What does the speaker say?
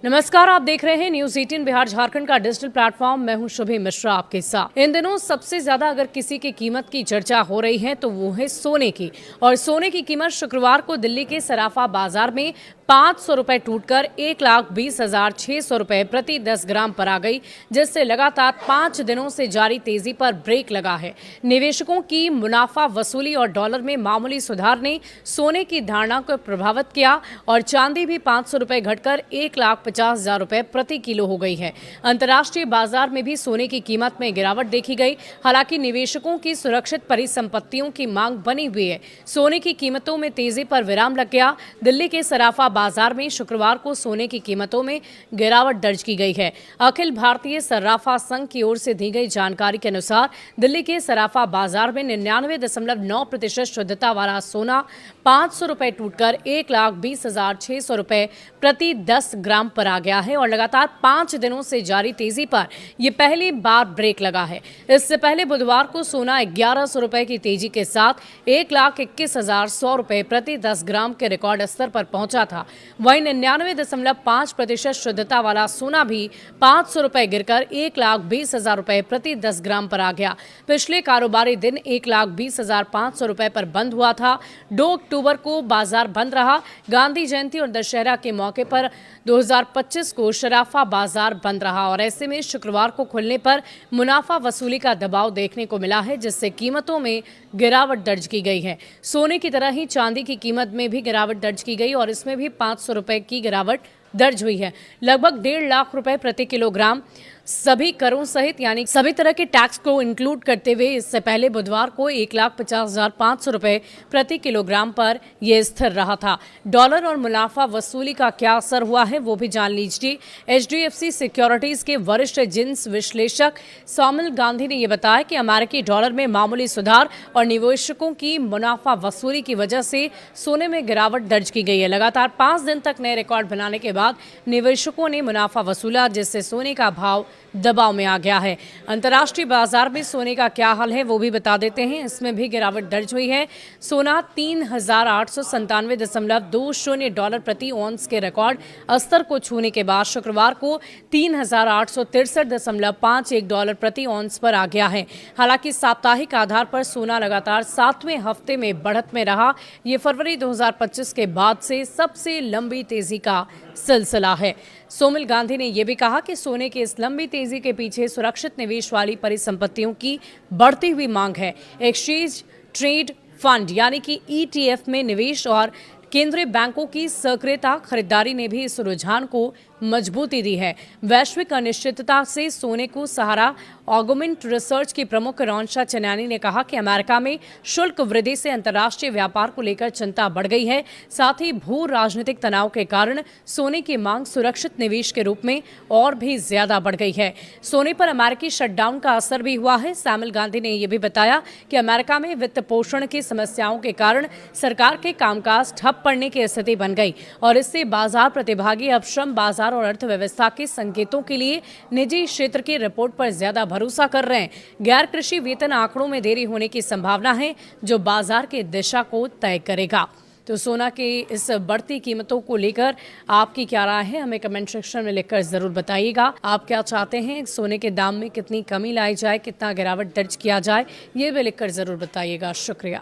नमस्कार, आप देख रहे हैं न्यूज 18 बिहार झारखंड का डिजिटल प्लेटफॉर्म। मैं हूं शुभी मिश्रा आपके साथ। इन दिनों सबसे ज्यादा अगर किसी की कीमत की चर्चा हो रही है तो वो है सोने की। और सोने की कीमत शुक्रवार को दिल्ली के सराफा बाजार में 500 रुपए टूटकर 1,20,600 रुपए प्रति 10 ग्राम पर आ गई, जिससे लगातार 5 दिनों से जारी तेजी पर ब्रेक लगा है। निवेशकों की मुनाफा वसूली और डॉलर में मामूली सुधार ने सोने की धारणा को प्रभावित किया और चांदी भी 500 रुपए घटकर 1,50,000 रुपए प्रति किलो हो गई है। अंतर्राष्ट्रीय बाजार में भी सोने की कीमत में गिरावट देखी गई। हालांकि निवेशकों की सुरक्षित परिसंपत्तियों की मांग बनी हुई है। सोने की कीमतों में तेजी पर विराम लग गया। दिल्ली के सराफा बाजार में शुक्रवार को सोने की कीमतों में गिरावट दर्ज की गई है। अखिल भारतीय सर्राफा संघ की ओर से दी गई जानकारी के अनुसार दिल्ली के सराफा बाजार में 99.9% शुद्धता वाला सोना 500 रुपए टूटकर 1,20,600 रुपए प्रति 10 ग्राम पर आ गया है और लगातार 5 दिनों से जारी तेजी पर यह पहली बार ब्रेक लगा है। इससे पहले बुधवार को सोना 1,100 रुपए की तेजी के साथ 1,21,100 रुपए प्रति 10 ग्राम के रिकॉर्ड स्तर पर पहुंचा था। वहीं 99.5% शुद्धता वाला सोना भी 500 रुपए गिरकर 1,20,000 रुपए प्रति 10 ग्राम पर आ गया। पिछले कारोबारी दिन 1,20,500 रुपए पर बंद हुआ था। 2 अक्टूबर को बाजार बंद रहा। गांधी जयंती और दशहरा के मौके पर 2025 को सराफा बाजार बंद रहा और ऐसे में शुक्रवार को खुलने पर मुनाफा वसूली का दबाव देखने को मिला है, जिससे कीमतों में गिरावट दर्ज की गई है। सोने की तरह ही चांदी की कीमत में भी गिरावट दर्ज की गई और इसमें भी 500 रुपए की गिरावट दर्ज हुई है। लगभग 1.5 लाख रुपए प्रति किलोग्राम सभी करों सहित यानी सभी तरह के टैक्स को इंक्लूड करते हुए इससे पहले बुधवार को 1,50,500 रुपए प्रति किलोग्राम पर यह स्थिर रहा था। डॉलर और मुनाफा वसूली का क्या असर हुआ है वो भी जान लीजिए। HDFC सिक्योरिटीज के वरिष्ठ जिंस विश्लेषक सोमिल गांधी ने यह बताया कि अमेरिकी डॉलर में मामूली सुधार और निवेशकों की मुनाफा वसूली की वजह से सोने में गिरावट दर्ज की गई है। लगातार 5 दिन तक नए रिकॉर्ड बनाने के बाद निवेशकों ने मुनाफा वसूला, जिससे सोने का भाव दबाव में आ गया है। अंतर्राष्ट्रीय बाजार में सोने का क्या हाल है वो भी बता देते हैं। इसमें भी गिरावट दर्ज हुई है। सोना 3,897.20 डॉलर प्रति औंस के रिकॉर्ड स्तर को छूने के बाद शुक्रवार को 3,863.51 डॉलर प्रति औंस पर आ गया है। हालांकि साप्ताहिक आधार पर सोना लगातार 7वें हफ्ते में बढ़त में रहा। ये फरवरी 2025 के बाद से सबसे लंबी तेजी का सिलसिला है। सोमिल गांधी ने यह भी कहा कि सोने की इस लंबी तेजी के पीछे सुरक्षित निवेश वाली परिसंपत्तियों की बढ़ती हुई मांग है। एक्सचेंज ट्रेड फंड यानी कि ETF में निवेश और केंद्रीय बैंकों की सक्रियता खरीदारी ने भी इस रुझान को मजबूती दी है। वैश्विक अनिश्चितता से सोने को सहारा ऑगमेंट रिसर्च की प्रमुख रोंशा चन्यानी ने कहा कि अमेरिका में शुल्क वृद्धि से अंतर्राष्ट्रीय व्यापार को लेकर चिंता बढ़ गई है। साथ ही भू राजनीतिक तनाव के कारण सोने की मांग सुरक्षित निवेश के रूप में और भी ज्यादा बढ़ गई है। सोने पर अमेरिकी शटडाउन का असर भी हुआ है। सोमिल गांधी ने यह भी बताया कि अमेरिका में वित्त पोषण की समस्याओं के कारण सरकार के कामकाज ठप पड़ने की स्थिति बन गई और इससे बाजार प्रतिभागी अब श्रम बाजार और अर्थव्यवस्था के संकेतों के लिए निजी क्षेत्र की रिपोर्ट पर ज्यादा भरोसा कर रहे हैं। गैर कृषि वेतन आंकड़ों में देरी होने की संभावना है, जो बाजार की दिशा को तय करेगा। तो सोना की इस बढ़ती कीमतों को लेकर आपकी क्या राय है, हमें कमेंट सेक्शन में लिखकर जरूर बताइएगा। आप क्या चाहते हैं, सोने के दाम में कितनी कमी लाई जाए, कितना गिरावट दर्ज किया जाए, ये भी लिखकर जरूर बताइएगा। शुक्रिया।